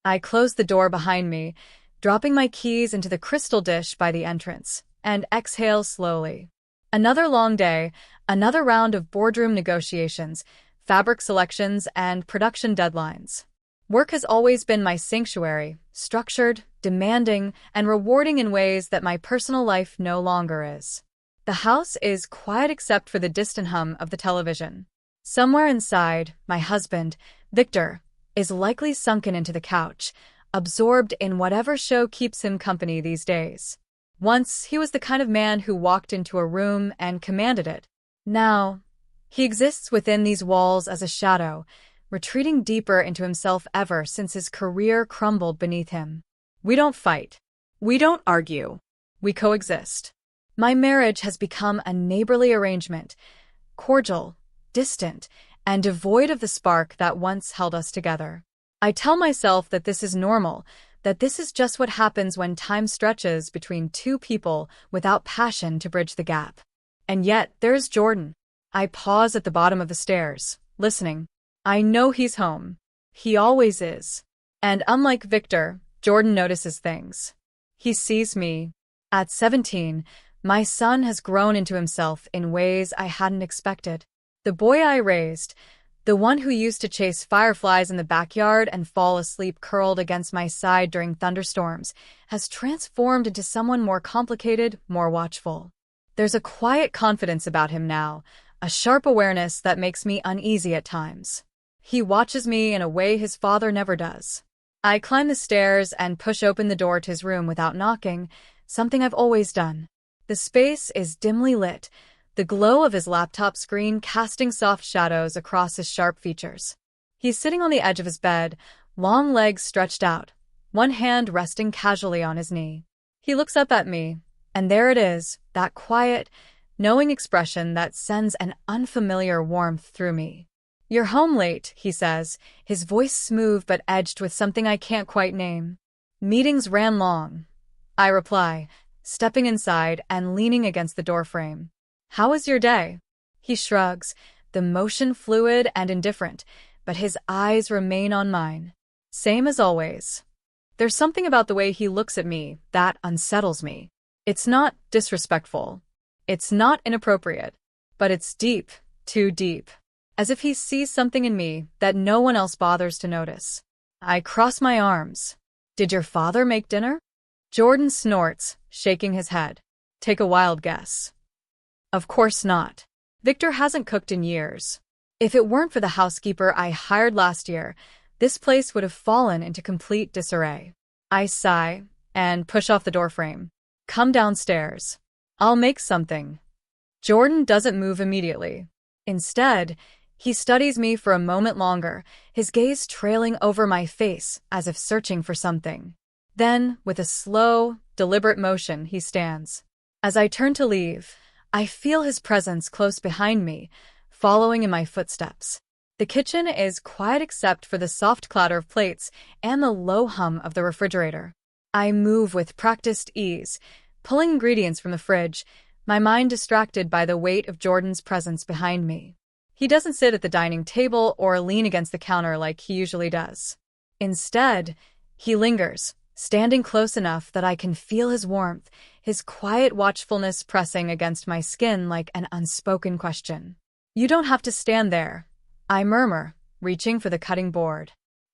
I close the door behind me, dropping my keys into the crystal dish by the entrance, and exhale slowly. Another long day, another round of boardroom negotiations, fabric selections, and production deadlines. Work has always been my sanctuary, structured, demanding, and rewarding in ways that my personal life no longer is. The house is quiet except for the distant hum of the television. Somewhere inside, my husband, Victor, is likely sunken into the couch, absorbed in whatever show keeps him company these days. Once, he was the kind of man who walked into a room and commanded it. Now, he exists within these walls as a shadow, retreating deeper into himself ever since his career crumbled beneath him. We don't fight. We don't argue. We coexist. My marriage has become a neighborly arrangement, cordial, distant, and devoid of the spark that once held us together. I tell myself that this is normal, that this is just what happens when time stretches between two people without passion to bridge the gap. And yet, there's Jordan. I pause at the bottom of the stairs, listening. I know he's home. He always is. And unlike Victor, Jordan notices things. He sees me. At 17, my son has grown into himself in ways I hadn't expected. The boy I raised, the one who used to chase fireflies in the backyard and fall asleep curled against my side during thunderstorms, has transformed into someone more complicated, more watchful. There's a quiet confidence about him now, a sharp awareness that makes me uneasy at times. He watches me in a way his father never does. I climb the stairs and push open the door to his room without knocking, something I've always done. The space is dimly lit, the glow of his laptop screen casting soft shadows across his sharp features. He's sitting on the edge of his bed, long legs stretched out, one hand resting casually on his knee. He looks up at me, and there it is, that quiet, knowing expression that sends an unfamiliar warmth through me. "You're home late," he says, his voice smooth but edged with something I can't quite name. "Meetings ran long," I reply, stepping inside and leaning against the doorframe. "How was your day?" He shrugs, the motion fluid and indifferent, but his eyes remain on mine. Same as always. There's something about the way he looks at me that unsettles me. It's not disrespectful. It's not inappropriate. But it's deep, too deep. As if he sees something in me that no one else bothers to notice. I cross my arms. "Did your father make dinner?" Jordan snorts, shaking his head. "Take a wild guess." "Of course not. Victor hasn't cooked in years. If it weren't for the housekeeper I hired last year, this place would have fallen into complete disarray." I sigh and push off the doorframe. "Come downstairs. I'll make something." Jordan doesn't move immediately. Instead, he studies me for a moment longer, his gaze trailing over my face as if searching for something. Then, with a slow, deliberate motion, he stands. As I turn to leave, I feel his presence close behind me, following in my footsteps. The kitchen is quiet except for the soft clatter of plates and the low hum of the refrigerator. I move with practiced ease, pulling ingredients from the fridge, my mind distracted by the weight of Jordan's presence behind me. He doesn't sit at the dining table or lean against the counter like he usually does. Instead, he lingers, standing close enough that I can feel his warmth, his quiet watchfulness pressing against my skin like an unspoken question. "You don't have to stand there," I murmur, reaching for the cutting board.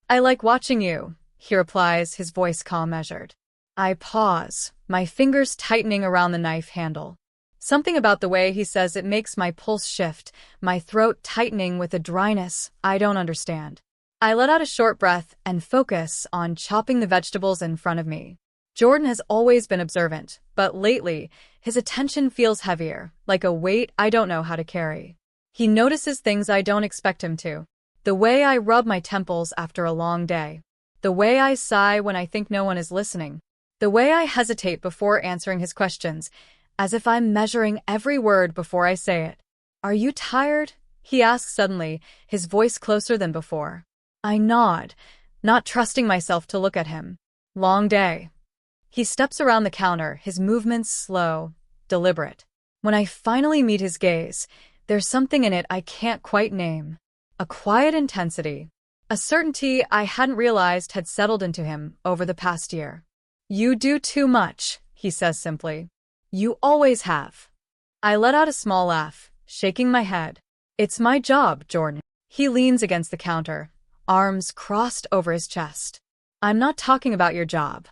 "I like watching you," he replies, his voice calm measured. I pause, my fingers tightening around the knife handle. Something about the way he says it makes my pulse shift, my throat tightening with a dryness I don't understand. I let out a short breath and focus on chopping the vegetables in front of me. Jordan has always been observant, but lately, his attention feels heavier, like a weight I don't know how to carry. He notices things I don't expect him to. The way I rub my temples after a long day. The way I sigh when I think no one is listening. The way I hesitate before answering his questions, as if I'm measuring every word before I say it. "Are you tired?" he asks suddenly, his voice closer than before. I nod, not trusting myself to look at him. "Long day." He steps around the counter, his movements slow, deliberate. When I finally meet his gaze, there's something in it I can't quite name. A quiet intensity. A certainty I hadn't realized had settled into him over the past year. "You do too much," he says simply. "You always have." I let out a small laugh, shaking my head. "It's my job, Jordan." He leans against the counter, arms crossed over his chest. "I'm not talking about your job."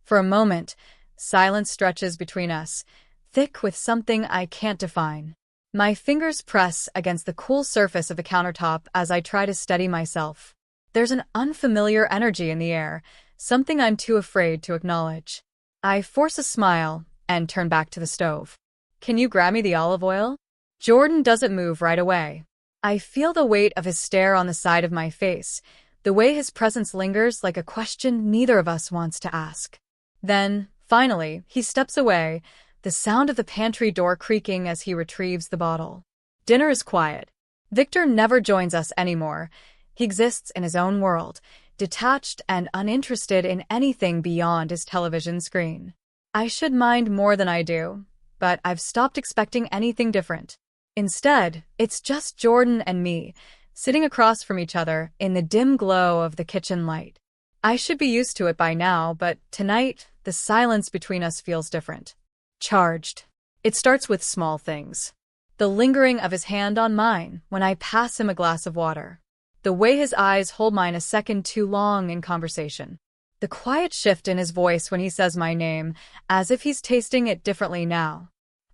For a moment, silence stretches between us, thick with something I can't define. My fingers press against the cool surface of the countertop as I try to steady myself. There's an unfamiliar energy in the air, something I'm too afraid to acknowledge. I force a smile and turn back to the stove. "Can you grab me the olive oil?" Jordan doesn't move right away. I feel the weight of his stare on the side of my face, the way his presence lingers like a question neither of us wants to ask. Then, finally, he steps away, the sound of the pantry door creaking as he retrieves the bottle. Dinner is quiet. Victor never joins us anymore. He exists in his own world, detached and uninterested in anything beyond his television screen. I should mind more than I do, but I've stopped expecting anything different. Instead, it's just Jordan and me, sitting across from each other in the dim glow of the kitchen light. I should be used to it by now, but tonight, the silence between us feels different. Charged. It starts with small things. The lingering of his hand on mine when I pass him a glass of water. The way his eyes hold mine a second too long in conversation. The quiet shift in his voice when he says my name, as if he's tasting it differently now.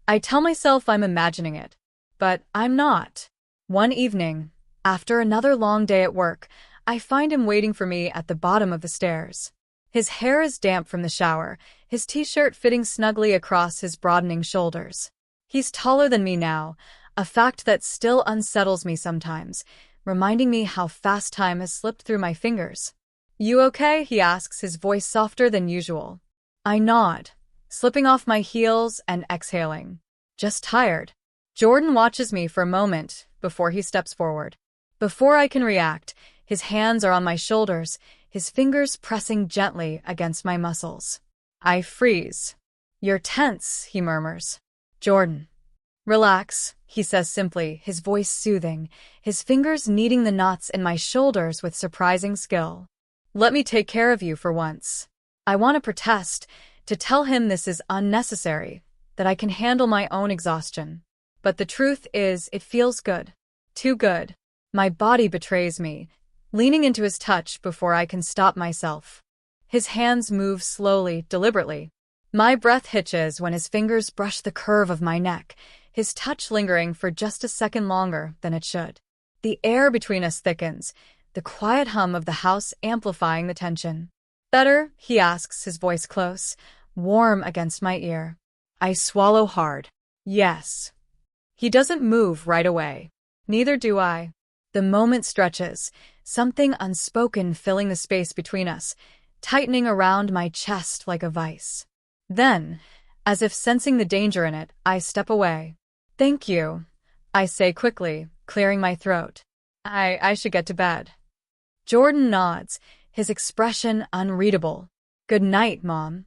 I tell myself I'm imagining it, but I'm not. One evening, after another long day at work, I find him waiting for me at the bottom of the stairs. His hair is damp from the shower, his t-shirt fitting snugly across his broadening shoulders. He's taller than me now, a fact that still unsettles me sometimes, reminding me how fast time has slipped through my fingers. "You okay?" he asks, his voice softer than usual. I nod, slipping off my heels and exhaling. "Just tired." Jordan watches me for a moment before he steps forward. Before I can react, his hands are on my shoulders, his fingers pressing gently against my muscles. I freeze. "You're tense," he murmurs. "Jordan." "Relax," he says simply, his voice soothing, his fingers kneading the knots in my shoulders with surprising skill. "Let me take care of you for once." I want to protest, to tell him this is unnecessary, that I can handle my own exhaustion. But the truth is, it feels good. Too good. My body betrays me, leaning into his touch before I can stop myself. His hands move slowly, deliberately. My breath hitches when his fingers brush the curve of my neck, his touch lingering for just a second longer than it should. The air between us thickens, the quiet hum of the house amplifying the tension. "Better?" he asks, his voice close, warm against my ear. I swallow hard. "Yes." He doesn't move right away. Neither do I. The moment stretches, something unspoken filling the space between us, tightening around my chest like a vice. Then, as if sensing the danger in it, I step away. "Thank you," I say quickly, clearing my throat. I should get to bed." Jordan nods, his expression unreadable. "Good night, Mom."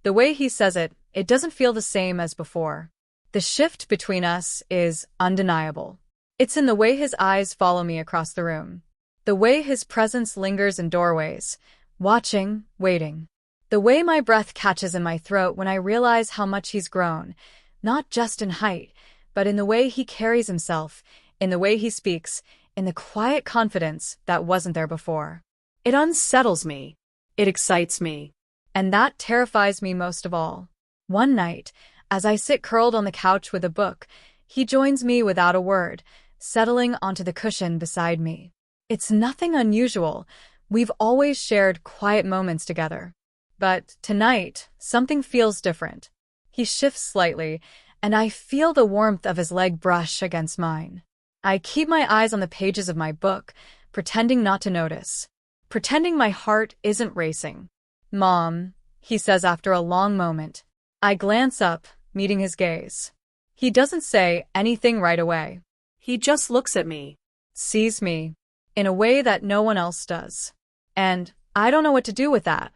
The way he says it, it doesn't feel the same as before. The shift between us is undeniable. It's in the way his eyes follow me across the room. The way his presence lingers in doorways, watching, waiting. The way my breath catches in my throat when I realize how much he's grown, not just in height, but in the way he carries himself, in the way he speaks, in the quiet confidence that wasn't there before. It unsettles me. It excites me. And that terrifies me most of all. One night, as I sit curled on the couch with a book, he joins me without a word, settling onto the cushion beside me. It's nothing unusual. We've always shared quiet moments together. But tonight, something feels different. He shifts slightly, and I feel the warmth of his leg brush against mine. I keep my eyes on the pages of my book, pretending not to notice. Pretending my heart isn't racing. "Mom," he says after a long moment. I glance up, meeting his gaze. He doesn't say anything right away. He just looks at me, sees me, in a way that no one else does. And I don't know what to do with that.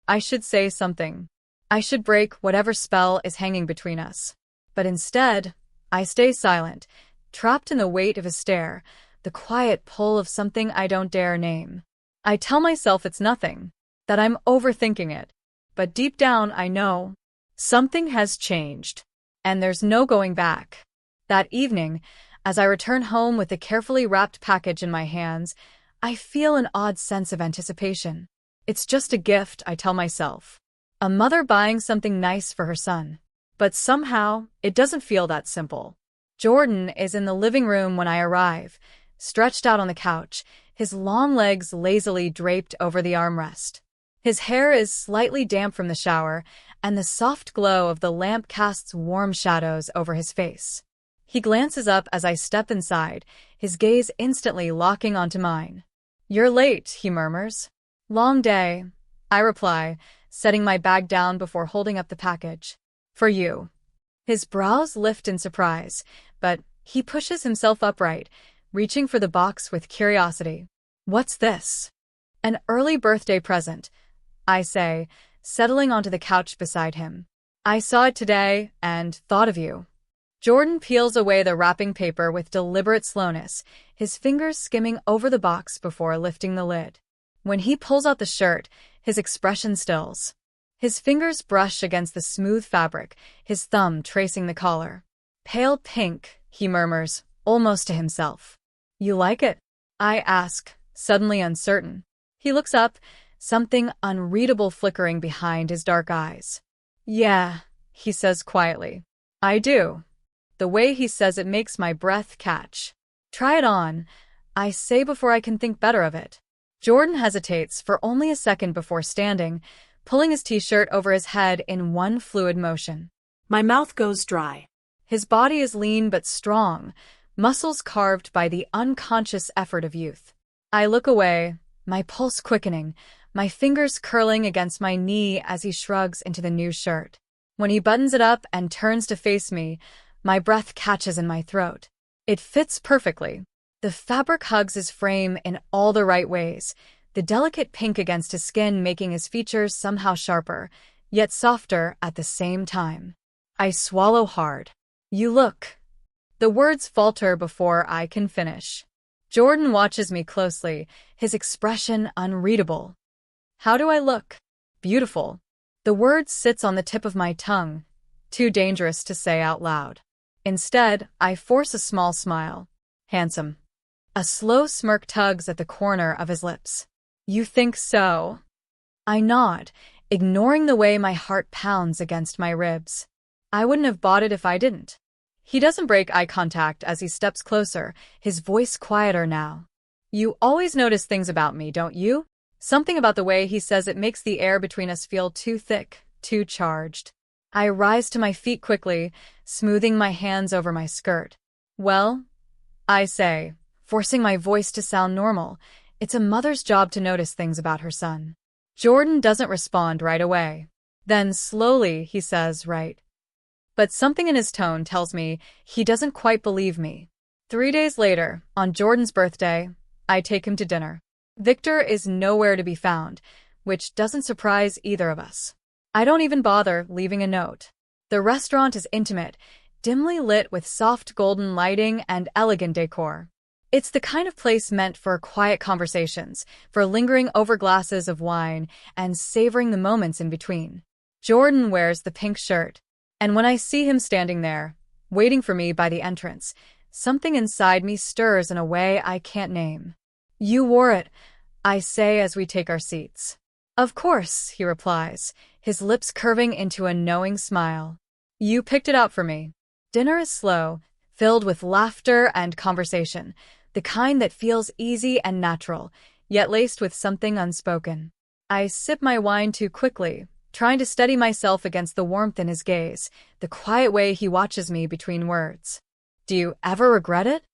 I should say something. I should break whatever spell is hanging between us. But instead, I stay silent, trapped in the weight of his stare, the quiet pull of something I don't dare name. I tell myself it's nothing, that I'm overthinking it. But deep down I know something has changed, and there's no going back. That evening, as I return home with the carefully wrapped package in my hands, I feel an odd sense of anticipation. It's just a gift, I tell myself. A mother buying something nice for her son. But somehow, it doesn't feel that simple. Jordan is in the living room when I arrive, stretched out on the couch, his long legs lazily draped over the armrest. His hair is slightly damp from the shower, and the soft glow of the lamp casts warm shadows over his face. He glances up as I step inside, his gaze instantly locking onto mine. "You're late," he murmurs. "Long day," I reply, setting my bag down before holding up the package. "For you." His brows lift in surprise, but he pushes himself upright, reaching for the box with curiosity. "What's this?" "An early birthday present," I say, settling onto the couch beside him. "I saw it today and thought of you." Jordan peels away the wrapping paper with deliberate slowness, his fingers skimming over the box before lifting the lid. When he pulls out the shirt, his expression stills. His fingers brush against the smooth fabric, his thumb tracing the collar. "Pale pink," he murmurs, almost to himself. "You like it?" I ask, suddenly uncertain. He looks up, something unreadable flickering behind his dark eyes. "Yeah," he says quietly. "I do." The way he says it makes my breath catch. "Try it on," I say before I can think better of it. Jordan hesitates for only a second before standing, pulling his t-shirt over his head in one fluid motion. My mouth goes dry. His body is lean but strong, muscles carved by the unconscious effort of youth. I look away, my pulse quickening, my fingers curling against my knee as he shrugs into the new shirt. When he buttons it up and turns to face me, my breath catches in my throat. It fits perfectly. The fabric hugs his frame in all the right ways, the delicate pink against his skin making his features somehow sharper, yet softer at the same time. I swallow hard. "You look." The words falter before I can finish. Jordan watches me closely, his expression unreadable. "How do I look?" "Beautiful." The word sits on the tip of my tongue, too dangerous to say out loud. Instead, I force a small smile. "Handsome." A slow smirk tugs at the corner of his lips. "You think so?" I nod, ignoring the way my heart pounds against my ribs. I wouldn't have bought it if I didn't. He doesn't break eye contact as he steps closer, his voice quieter now. "You always notice things about me, don't you?" Something about the way he says it makes the air between us feel too thick, too charged. I rise to my feet quickly, smoothing my hands over my skirt. "Well," I say, forcing my voice to sound normal, it's a mother's job to notice things about her son. Jordan doesn't respond right away. Then slowly he says, "Right." But something in his tone tells me he doesn't quite believe me. 3 days later, on Jordan's birthday, I take him to dinner. Victor is nowhere to be found, which doesn't surprise either of us. I don't even bother leaving a note. The restaurant is intimate, dimly lit with soft golden lighting and elegant decor. It's the kind of place meant for quiet conversations, for lingering over glasses of wine and savoring the moments in between. Jordan wears the pink shirt, and when I see him standing there, waiting for me by the entrance, something inside me stirs in a way I can't name. "You wore it," I say as we take our seats. "Of course," he replies, his lips curving into a knowing smile. "You picked it out for me." Dinner is slow, filled with laughter and conversation, the kind that feels easy and natural, yet laced with something unspoken. I sip my wine too quickly, trying to steady myself against the warmth in his gaze, the quiet way he watches me between words. "Do you ever regret it?"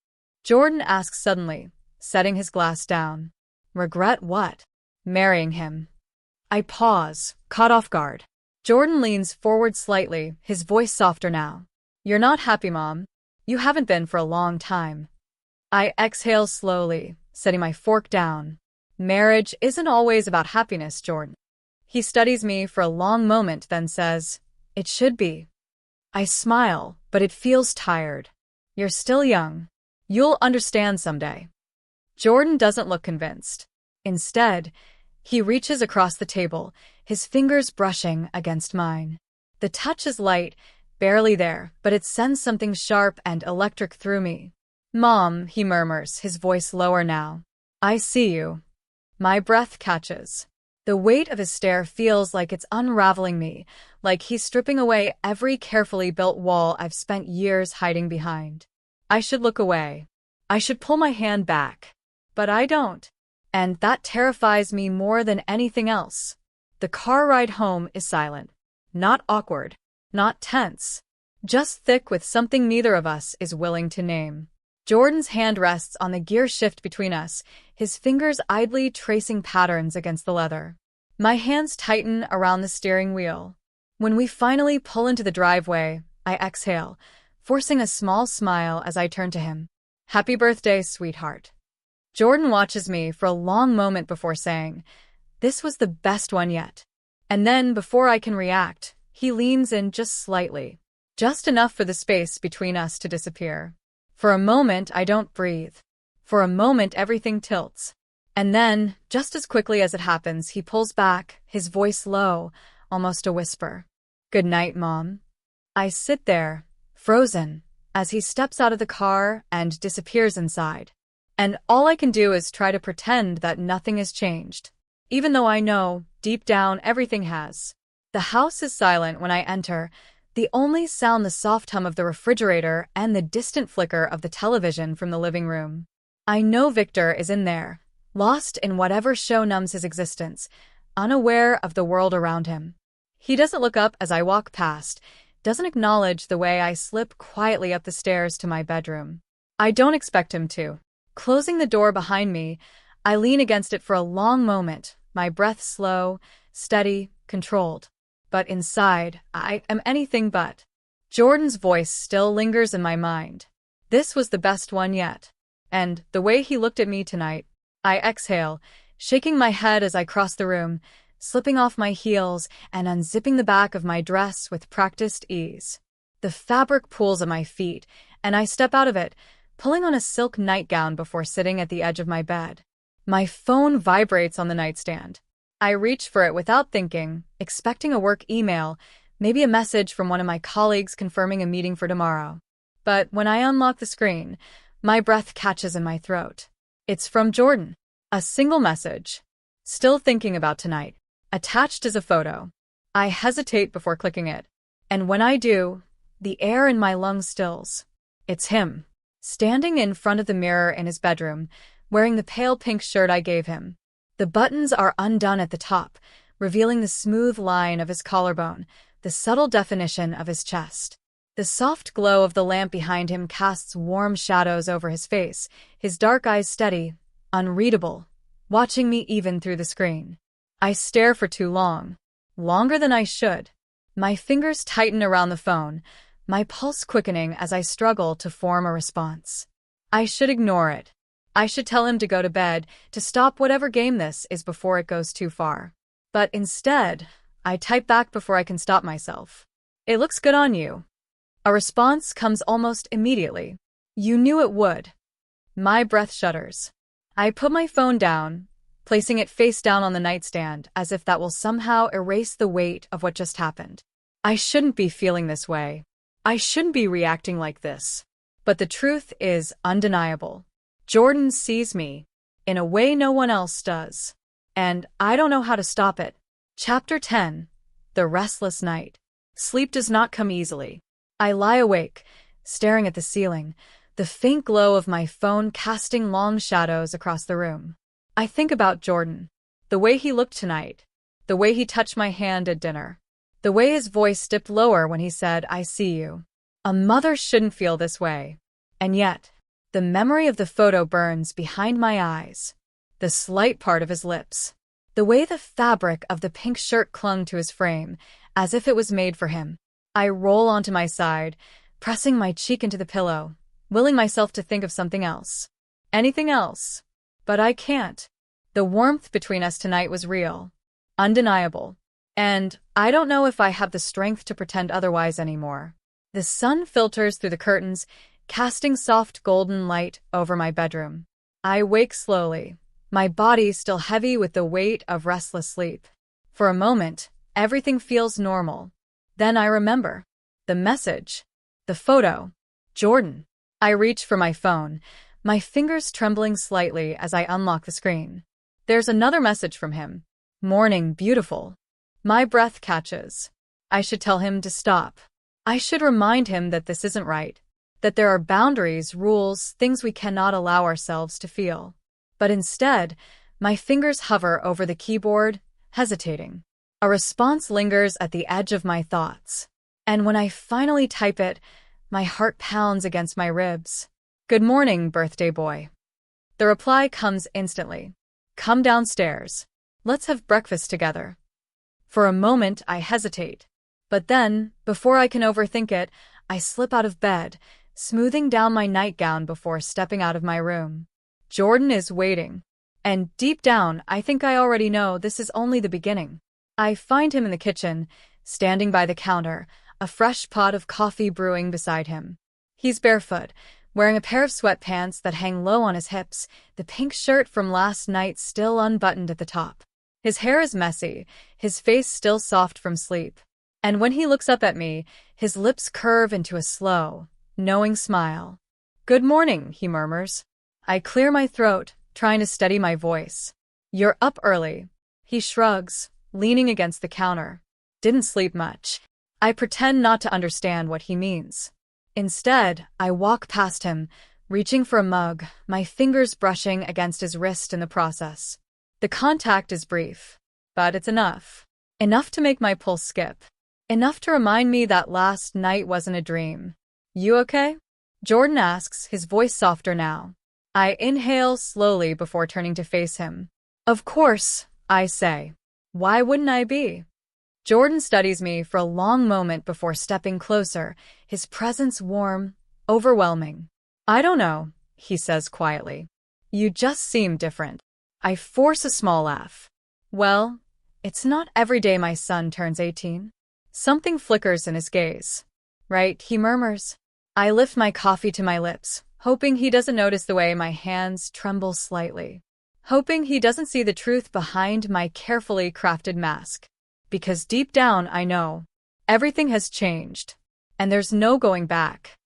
Jordan asks suddenly, setting his glass down. "Regret what?" "Marrying him." I pause, caught off guard. Jordan leans forward slightly, his voice softer now. "You're not happy, Mom. You haven't been for a long time." I exhale slowly, setting my fork down. "Marriage isn't always about happiness, Jordan." He studies me for a long moment, then says, "It should be." I smile, but it feels tired. "You're still young. You'll understand someday." Jordan doesn't look convinced. Instead, he reaches across the table, his fingers brushing against mine. The touch is light, barely there, but it sends something sharp and electric through me. "Mom," he murmurs, his voice lower now. "I see you." My breath catches. The weight of his stare feels like it's unraveling me, like he's stripping away every carefully built wall I've spent years hiding behind. I should look away. I should pull my hand back. But I don't. And that terrifies me more than anything else. The car ride home is silent. Not awkward. Not tense. Just thick with something neither of us is willing to name. Jordan's hand rests on the gear shift between us, his fingers idly tracing patterns against the leather. My hands tighten around the steering wheel. When we finally pull into the driveway, I exhale, forcing a small smile as I turn to him. "Happy birthday, sweetheart." Jordan watches me for a long moment before saying, "This was the best one yet." And then, before I can react, he leans in just slightly, just enough for the space between us to disappear. For a moment, I don't breathe. For a moment, everything tilts. And then, just as quickly as it happens, he pulls back, his voice low, almost a whisper. "Good night, Mom." I sit there, frozen, as he steps out of the car and disappears inside. And all I can do is try to pretend that nothing has changed, even though I know, deep down, everything has. The house is silent when I enter, the only sound the soft hum of the refrigerator and the distant flicker of the television from the living room. I know Victor is in there, lost in whatever show numbs his existence, unaware of the world around him. He doesn't look up as I walk past, doesn't acknowledge the way I slip quietly up the stairs to my bedroom. I don't expect him to. Closing the door behind me, I lean against it for a long moment, my breath slow, steady, controlled. But inside, I am anything but. Jordan's voice still lingers in my mind. This was the best one yet. And the way he looked at me tonight. I exhale, shaking my head as I cross the room, slipping off my heels and unzipping the back of my dress with practiced ease. The fabric pulls at my feet, and I step out of it, pulling on a silk nightgown before sitting at the edge of my bed. My phone vibrates on the nightstand. I reach for it without thinking, expecting a work email, maybe a message from one of my colleagues confirming a meeting for tomorrow. But when I unlock the screen, my breath catches in my throat. It's from Jordan. A single message. "Still thinking about tonight." Attached is a photo. I hesitate before clicking it. And when I do, the air in my lungs stills. It's him, standing in front of the mirror in his bedroom, wearing the pale pink shirt I gave him. The buttons are undone at the top, revealing the smooth line of his collarbone, the subtle definition of his chest. The soft glow of the lamp behind him casts warm shadows over his face, his dark eyes steady, unreadable, watching me even through the screen. I stare for too long, longer than I should. My fingers tighten around the phone, my pulse quickening as I struggle to form a response. I should ignore it. I should tell him to go to bed, to stop whatever game this is before it goes too far. But instead, I type back before I can stop myself. "It looks good on you." A response comes almost immediately. "You knew it would." My breath shudders. I put my phone down, placing it face down on the nightstand as if that will somehow erase the weight of what just happened. I shouldn't be feeling this way. I shouldn't be reacting like this. But the truth is undeniable. Jordan sees me in a way no one else does. And I don't know how to stop it. Chapter 10. The Restless Night. Sleep does not come easily. I lie awake, staring at the ceiling, the faint glow of my phone casting long shadows across the room. I think about Jordan. The way he looked tonight. The way he touched my hand at dinner. The way his voice dipped lower when he said, "I see you." A mother shouldn't feel this way. And yet, the memory of the photo burns behind my eyes. The slight part of his lips. The way the fabric of the pink shirt clung to his frame, as if it was made for him. I roll onto my side, pressing my cheek into the pillow, willing myself to think of something else. Anything else. But I can't. The warmth between us tonight was real. Undeniable. And I don't know if I have the strength to pretend otherwise anymore. The sun filters through the curtains, casting soft golden light over my bedroom. I wake slowly, my body still heavy with the weight of restless sleep. For a moment, everything feels normal. Then I remember. The message. The photo. Jordan. I reach for my phone, my fingers trembling slightly as I unlock the screen. There's another message from him. Morning, beautiful. My breath catches. I should tell him to stop. I should remind him that this isn't right, that there are boundaries, rules, things we cannot allow ourselves to feel. But instead, my fingers hover over the keyboard, hesitating. A response lingers at the edge of my thoughts. And when I finally type it, my heart pounds against my ribs. Good morning, birthday boy. The reply comes instantly. Come downstairs. Let's have breakfast together. For a moment, I hesitate. But then, before I can overthink it, I slip out of bed, smoothing down my nightgown before stepping out of my room. Jordan is waiting. And deep down, I think I already know this is only the beginning. I find him in the kitchen, standing by the counter, a fresh pot of coffee brewing beside him. He's barefoot, wearing a pair of sweatpants that hang low on his hips, the pink shirt from last night still unbuttoned at the top. His hair is messy, his face still soft from sleep. And when he looks up at me, his lips curve into a slow, knowing smile. Good morning, he murmurs. I clear my throat, trying to steady my voice. You're up early. He shrugs, leaning against the counter. Didn't sleep much. I pretend not to understand what he means. Instead, I walk past him, reaching for a mug, my fingers brushing against his wrist in the process. The contact is brief, but it's enough. Enough to make my pulse skip. Enough to remind me that last night wasn't a dream. You okay? Jordan asks, his voice softer now. I inhale slowly before turning to face him. Of course, I say. Why wouldn't I be? Jordan studies me for a long moment before stepping closer, his presence warm, overwhelming. I don't know, he says quietly. You just seem different. I force a small laugh. Well, it's not every day my son turns 18. Something flickers in his gaze. Right, he murmurs. I lift my coffee to my lips, hoping he doesn't notice the way my hands tremble slightly. Hoping he doesn't see the truth behind my carefully crafted mask. Because deep down I know, everything has changed, and there's no going back.